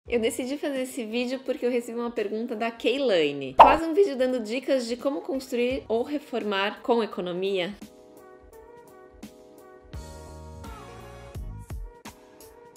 Eu decidi fazer esse vídeo porque eu recebi uma pergunta da Keilane. Faz um vídeo dando dicas de como construir ou reformar com economia?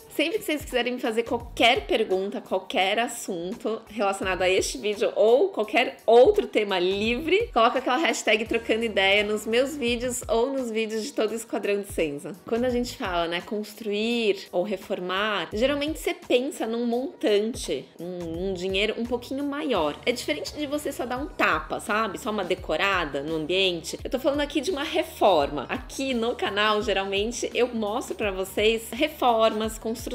Sempre que vocês quiserem me fazer qualquer pergunta, qualquer assunto relacionado a este vídeo ou qualquer outro tema livre, coloca aquela hashtag trocando ideia nos meus vídeos ou nos vídeos de todo o Esquadrão de Senza. Quando a gente fala, né, construir ou reformar, geralmente você pensa num montante, num dinheiro um pouquinho maior. É diferente de você só dar um tapa, sabe? Só uma decorada no ambiente. Eu tô falando aqui de uma reforma. Aqui no canal, geralmente, eu mostro pra vocês reformas, construções,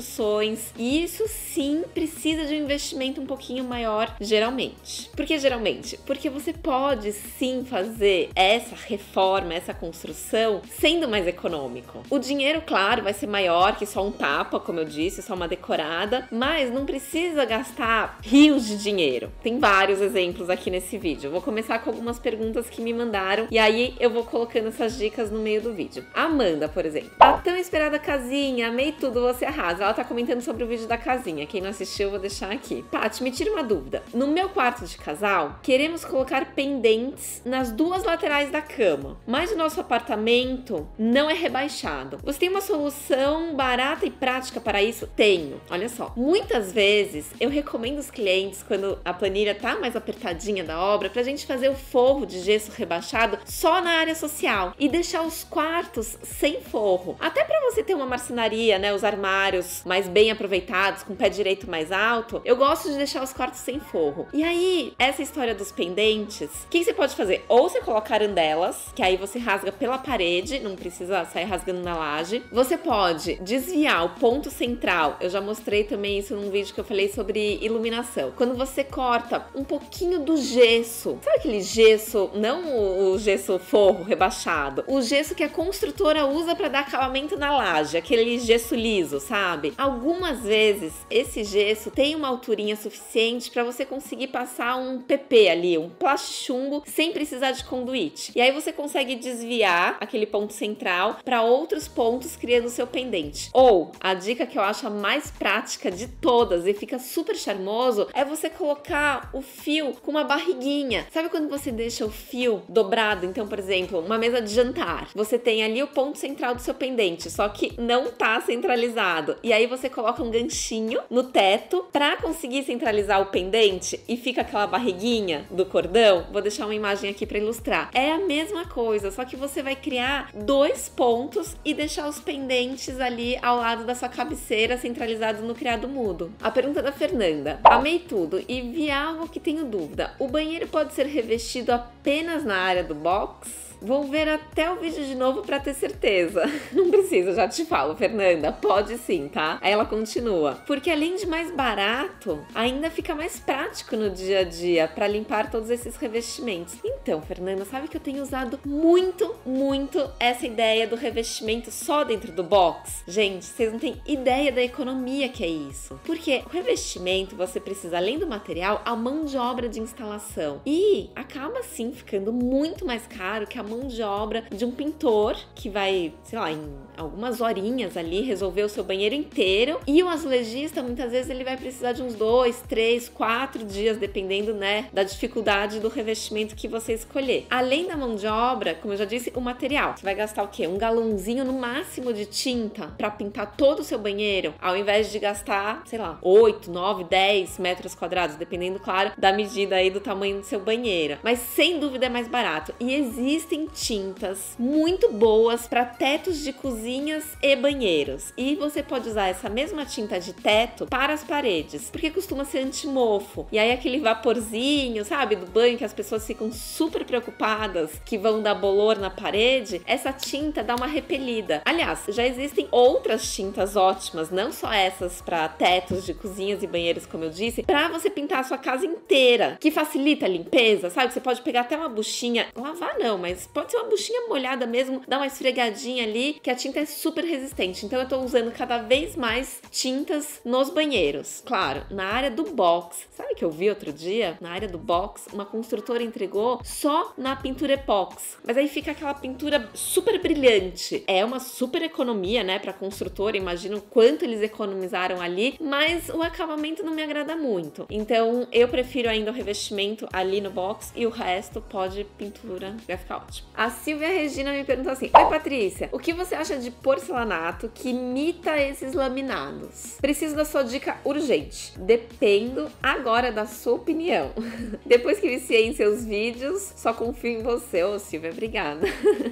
e isso sim precisa de um investimento um pouquinho maior, geralmente. Por que geralmente? Porque você pode sim fazer essa reforma, essa construção, sendo mais econômico. O dinheiro, claro, vai ser maior que só um tapa, como eu disse, só uma decorada, mas não precisa gastar rios de dinheiro. Tem vários exemplos aqui nesse vídeo. Eu vou começar com algumas perguntas que me mandaram e aí eu vou colocando essas dicas no meio do vídeo. A Amanda, por exemplo. A tão esperada casinha, amei tudo, você arrasa. Ela tá comentando sobre o vídeo da casinha. Quem não assistiu, eu vou deixar aqui. Paty, me tira uma dúvida. No meu quarto de casal, queremos colocar pendentes nas duas laterais da cama, mas o nosso apartamento não é rebaixado. Você tem uma solução barata e prática para isso? Tenho. Olha só. Muitas vezes, eu recomendo os clientes, quando a planilha tá mais apertadinha da obra, pra gente fazer o forro de gesso rebaixado só na área social e deixar os quartos sem forro. Até pra você ter uma marcenaria, né, os armários mais bem aproveitados, com o pé direito mais alto, eu gosto de deixar os quartos sem forro. E aí, essa história dos pendentes, o que você pode fazer? Ou você coloca arandelas, que aí você rasga pela parede, não precisa sair rasgando na laje. Você pode desviar o ponto central, eu já mostrei também isso num vídeo que eu falei sobre iluminação. Quando você corta um pouquinho do gesso, sabe aquele gesso, não o gesso forro rebaixado, o gesso que a construtora usa para dar acabamento na laje, aquele gesso liso, sabe? Algumas vezes esse gesso tem uma alturinha suficiente para você conseguir passar um PP ali, um plástico-chumbo, sem precisar de conduíte. E aí você consegue desviar aquele ponto central para outros pontos, criando o seu pendente. Ou, a dica que eu acho a mais prática de todas e fica super charmoso, é você colocar o fio com uma barriguinha. Sabe quando você deixa o fio dobrado? Então, por exemplo, uma mesa de jantar, você tem ali o ponto central do seu pendente, só que não tá centralizado. E aí você coloca um ganchinho no teto para conseguir centralizar o pendente e fica aquela barriguinha do cordão. Vou deixar uma imagem aqui para ilustrar. É a mesma coisa, só que você vai criar dois pontos e deixar os pendentes ali ao lado da sua cabeceira, centralizados no criado mudo. A pergunta da Fernanda. Amei tudo e vi algo que tenho dúvida. O banheiro pode ser revestido apenas na área do box? Vou ver até o vídeo de novo pra ter certeza. Não precisa, já te falo, Fernanda. Pode sim, tá? Aí ela continua. Porque além de mais barato, ainda fica mais prático no dia a dia pra limpar todos esses revestimentos. Então, Fernanda, sabe que eu tenho usado muito essa ideia do revestimento só dentro do box? Gente, vocês não têm ideia da economia que é isso. Porque o revestimento, você precisa, além do material, a mão de obra de instalação. E acaba, sim, ficando muito mais caro que a mão de obra de um pintor que vai, sei lá, em algumas horinhas ali resolver o seu banheiro inteiro, e o azulejista muitas vezes ele vai precisar de uns 2, 3, 4 dias, dependendo, né, da dificuldade do revestimento que você escolher. Além da mão de obra, como eu já disse, o material. Você vai gastar o quê? Um galãozinho no máximo de tinta para pintar todo o seu banheiro, ao invés de gastar, sei lá, 8, 9, 10 metros quadrados, dependendo, claro, da medida aí do tamanho do seu banheiro. Mas sem dúvida é mais barato. E existem tintas muito boas para tetos de cozinhas e banheiros. E você pode usar essa mesma tinta de teto para as paredes, porque costuma ser antimofo. E aí aquele vaporzinho, sabe, do banho que as pessoas ficam super preocupadas que vão dar bolor na parede, essa tinta dá uma repelida. Aliás, já existem outras tintas ótimas, não só essas para tetos de cozinhas e banheiros, como eu disse, para você pintar a sua casa inteira, que facilita a limpeza, sabe? Você pode pegar até uma buchinha, lavar não, mas pode ser uma buchinha molhada mesmo, dar uma esfregadinha ali, que a tinta tinta é super resistente, então eu tô usando cada vez mais tintas nos banheiros. Claro, na área do box, sabe que eu vi outro dia? Na área do box, uma construtora entregou só na pintura epox, mas aí fica aquela pintura super brilhante. É uma super economia, né, pra construtora, imagino quanto eles economizaram ali, mas o acabamento não me agrada muito. Então eu prefiro ainda o revestimento ali no box e o resto pode pintura, vai ficar ótimo. A Silvia Regina me perguntou assim: oi Patrícia, o que você acha de porcelanato que imita esses laminados? Preciso da sua dica urgente. Dependo agora da sua opinião. Depois que viciei em seus vídeos, só confio em você. Ô Silvia, obrigada.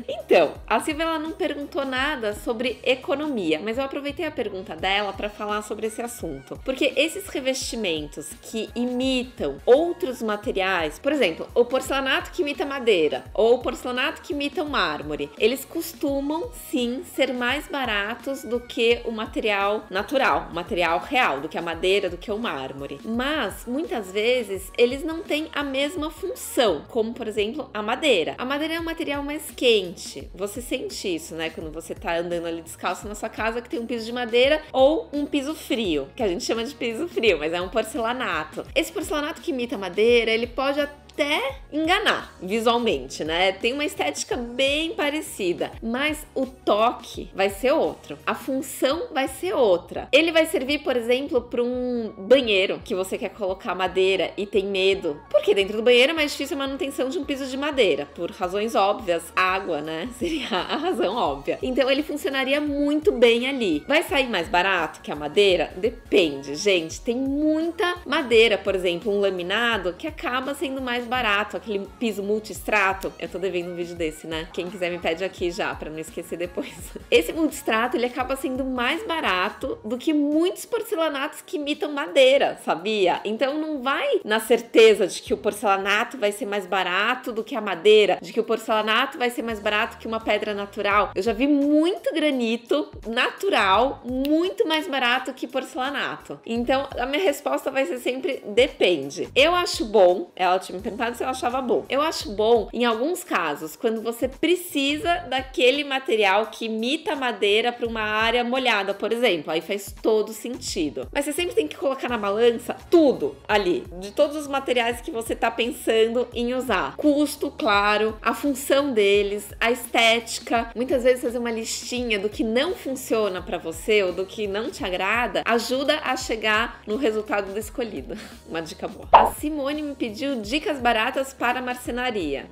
Então, a Silvia ela não perguntou nada sobre economia, mas eu aproveitei a pergunta dela para falar sobre esse assunto. Porque esses revestimentos que imitam outros materiais, por exemplo, o porcelanato que imita madeira ou o porcelanato que imita o mármore, eles costumam sim ser mais baratos do que o material natural, o material real, do que a madeira, do que o mármore. Mas muitas vezes eles não têm a mesma função, como por exemplo a madeira. A madeira é um material mais quente. Você sente isso, né? Quando você tá andando ali descalço na sua casa que tem um piso de madeira ou um piso frio, que a gente chama de piso frio, mas é um porcelanato. Esse porcelanato que imita madeira, ele pode até enganar visualmente, né? Tem uma estética bem parecida, mas o toque vai ser outro, a função vai ser outra. Ele vai servir, por exemplo, para um banheiro que você quer colocar madeira e tem medo, porque dentro do banheiro é mais difícil a manutenção de um piso de madeira, por razões óbvias, água, né? Seria a razão óbvia. Então ele funcionaria muito bem ali. Vai sair mais barato que a madeira? Depende, gente. Tem muita madeira, por exemplo, um laminado que acaba sendo mais barato, aquele piso multistrato. Eu tô devendo um vídeo desse, né? Quem quiser me pede aqui já, pra não esquecer depois. Esse multistrato, ele acaba sendo mais barato do que muitos porcelanatos que imitam madeira, sabia? Então não vai na certeza de que o porcelanato vai ser mais barato do que a madeira, de que o porcelanato vai ser mais barato que uma pedra natural. Eu já vi muito granito natural, muito mais barato que porcelanato. Então a minha resposta vai ser sempre depende. Eu acho bom, ela tinha me perguntado se eu achava bom. Eu acho bom em alguns casos, quando você precisa daquele material que imita a madeira para uma área molhada, por exemplo. Aí faz todo sentido. Mas você sempre tem que colocar na balança tudo ali, de todos os materiais que você tá pensando em usar. Custo, claro, a função deles, a estética. Muitas vezes fazer uma listinha do que não funciona para você ou do que não te agrada ajuda a chegar no resultado do escolhido. Uma dica boa. A Simone me pediu dicas baratas para marcenaria.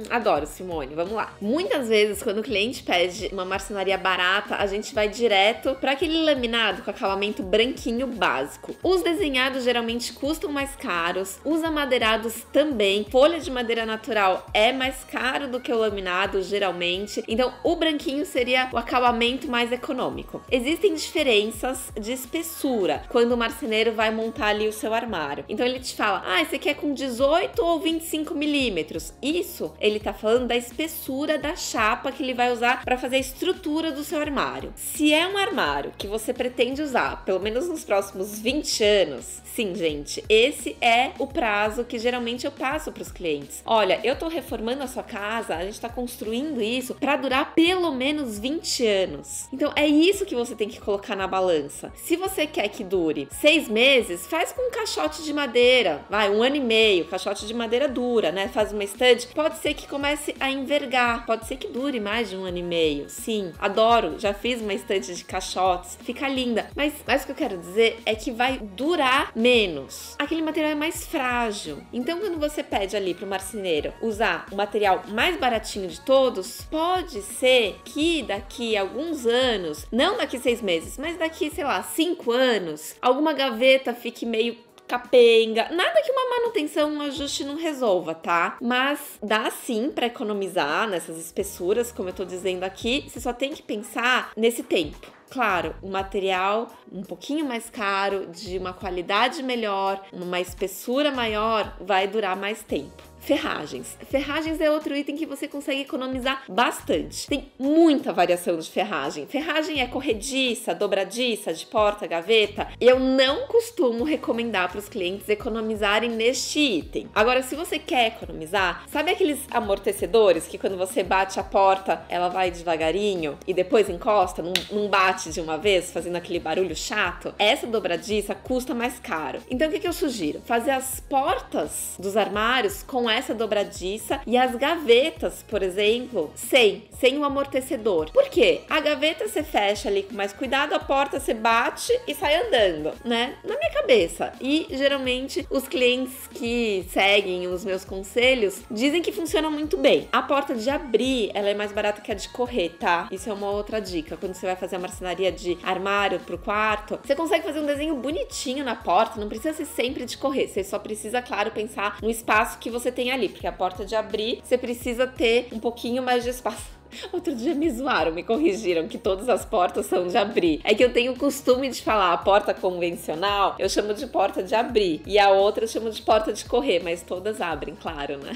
Adoro, Simone, vamos lá. Muitas vezes, quando o cliente pede uma marcenaria barata, a gente vai direto para aquele laminado com acabamento branquinho básico. Os desenhados geralmente custam mais caros, os amadeirados também. Folha de madeira natural é mais caro do que o laminado, geralmente. Então, o branquinho seria o acabamento mais econômico. Existem diferenças de espessura quando o marceneiro vai montar ali o seu armário. Então, ele te fala, você quer com 18 ou 25 milímetros? Isso, ele tá falando da espessura da chapa que ele vai usar para fazer a estrutura do seu armário. Se é um armário que você pretende usar, pelo menos nos próximos 20 anos, sim, gente, esse é o prazo que geralmente eu passo para os clientes. Olha, eu tô reformando a sua casa, a gente tá construindo isso para durar pelo menos 20 anos. Então, é isso que você tem que colocar na balança. Se você quer que dure 6 meses, faz com um caixote de madeira, vai, 1 ano e meio, caixote de madeira dura, né? Faz uma estante, pode ser que comece a envergar, pode ser que dure mais de 1 ano e meio. Sim, adoro, já fiz uma estante de caixotes, fica linda. Mas o que eu quero dizer é que vai durar menos. Aquele material é mais frágil. Então, quando você pede ali pro marceneiro usar o material mais baratinho de todos, pode ser que daqui a alguns anos, não daqui 6 meses, mas daqui, sei lá, 5 anos, alguma gaveta fique meio capenga, nada que uma manutenção, um ajuste não resolva, tá? Mas dá sim pra economizar nessas espessuras, como eu tô dizendo aqui, você só tem que pensar nesse tempo. Claro, um material um pouquinho mais caro, de uma qualidade melhor, uma espessura maior, vai durar mais tempo. Ferragens. Ferragens é outro item que você consegue economizar bastante. Tem muita variação de ferragem. Ferragem é corrediça, dobradiça, de porta, gaveta. Eu não costumo recomendar para os clientes economizarem neste item. Agora, se você quer economizar, sabe aqueles amortecedores que quando você bate a porta, ela vai devagarinho e depois encosta, não bate de uma vez, fazendo aquele barulho chato? Essa dobradiça custa mais caro. Então, o que eu sugiro? Fazer as portas dos armários com essa dobradiça e as gavetas, por exemplo, sem o amortecedor. Por quê? A gaveta você fecha ali com mais cuidado, a porta você bate e sai andando, né? Na minha cabeça. E geralmente os clientes que seguem os meus conselhos dizem que funciona muito bem. A porta de abrir, ela é mais barata que a de correr, tá? Isso é uma outra dica. Quando você vai fazer a marcenaria de armário pro quarto, você consegue fazer um desenho bonitinho na porta, não precisa ser sempre de correr. Você só precisa, claro, pensar no espaço que você tem ali, porque a porta de abrir, você precisa ter um pouquinho mais de espaço. Outro dia me zoaram, me corrigiram que todas as portas são de abrir. É que eu tenho o costume de falar a porta convencional, eu chamo de porta de abrir. E a outra eu chamo de porta de correr, mas todas abrem, claro, né?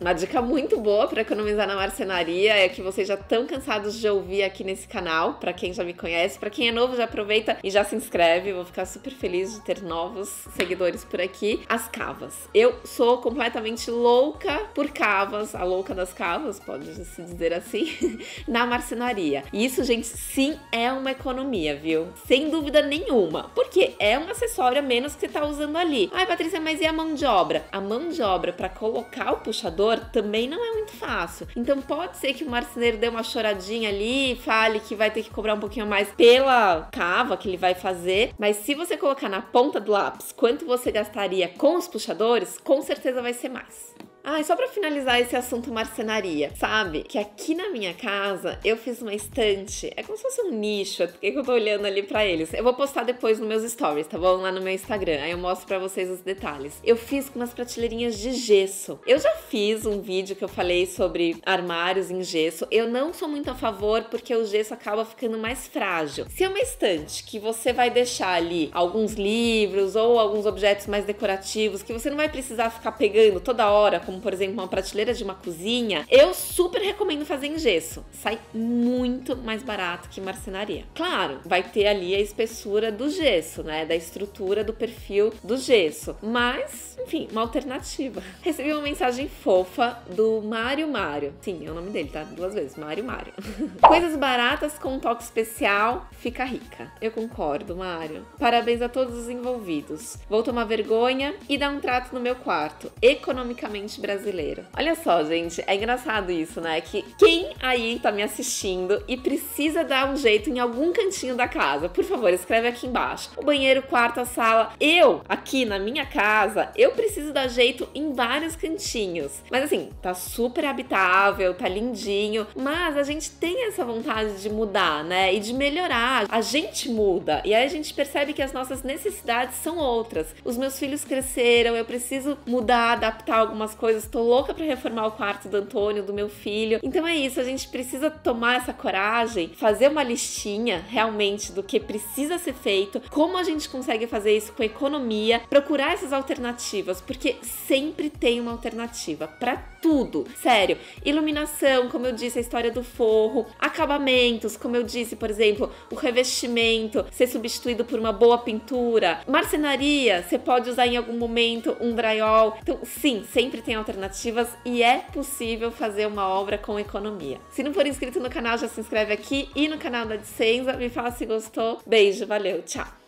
Uma dica muito boa para economizar na marcenaria é que vocês já estão cansados de ouvir aqui nesse canal. Para quem já me conhece, para quem é novo, já aproveita e já se inscreve. Vou ficar super feliz de ter novos seguidores por aqui. As cavas. Eu sou completamente louca por cavas, a louca das cavas, pode se dizer assim. Na marcenaria. E isso, gente, sim é uma economia, viu? Sem dúvida nenhuma. Porque é um acessório a menos que você tá usando ali. Ai, Patrícia, mas e a mão de obra? A mão de obra para colocar o puxador também não é muito fácil. Então pode ser que o marceneiro dê uma choradinha ali, fale que vai ter que cobrar um pouquinho mais pela cava que ele vai fazer. Mas se você colocar na ponta do lápis quanto você gastaria com os puxadores, com certeza vai ser mais. Ah, e só pra finalizar esse assunto marcenaria, sabe? Que aqui na minha casa eu fiz uma estante, é como se fosse um nicho, porque eu tô olhando ali pra eles. Eu vou postar depois nos meus stories, tá bom? Lá no meu Instagram, aí eu mostro pra vocês os detalhes. Eu fiz com umas prateleirinhas de gesso. Eu já fiz um vídeo que eu falei sobre armários em gesso. Eu não sou muito a favor porque o gesso acaba ficando mais frágil. Se é uma estante que você vai deixar ali alguns livros ou alguns objetos mais decorativos que você não vai precisar ficar pegando toda hora, como por exemplo uma prateleira de uma cozinha, eu super recomendo fazer em gesso. Sai muito mais barato que marcenaria. Claro, vai ter ali a espessura do gesso, né? Da estrutura do perfil do gesso. Mas, enfim, uma alternativa. Recebi uma mensagem fofa do Mário. Sim, é o nome dele, tá? 2 vezes, Mário. Coisas baratas com um toque especial, fica rica. Eu concordo, Mário. Parabéns a todos os envolvidos. Vou tomar vergonha e dar um trato no meu quarto. Economicamente brasileiro. Olha só, gente, é engraçado isso, né? Que quem aí tá me assistindo e precisa dar um jeito em algum cantinho da casa, por favor, escreve aqui embaixo. O banheiro, quarto, a sala. Eu, aqui na minha casa, eu preciso dar jeito em vários cantinhos. Mas assim, tá super habitável, tá lindinho, mas a gente tem essa vontade de mudar, né? E de melhorar. A gente muda e aí a gente percebe que as nossas necessidades são outras. Os meus filhos cresceram, eu preciso mudar, adaptar algumas coisas. Tô louca pra reformar o quarto do Antônio, do meu filho. Então é isso, a gente precisa tomar essa coragem, fazer uma listinha realmente do que precisa ser feito, como a gente consegue fazer isso com economia, procurar essas alternativas, porque sempre tem uma alternativa pra tudo. Sério, iluminação, como eu disse, a história do forro, acabamentos, como eu disse, por exemplo, o revestimento ser substituído por uma boa pintura, marcenaria, você pode usar em algum momento um drywall. Então, sim, sempre tem alternativas e é possível fazer uma obra com economia. Se não for inscrito no canal, já se inscreve aqui e no canal da Dicenza. Me fala se gostou. Beijo, valeu, tchau!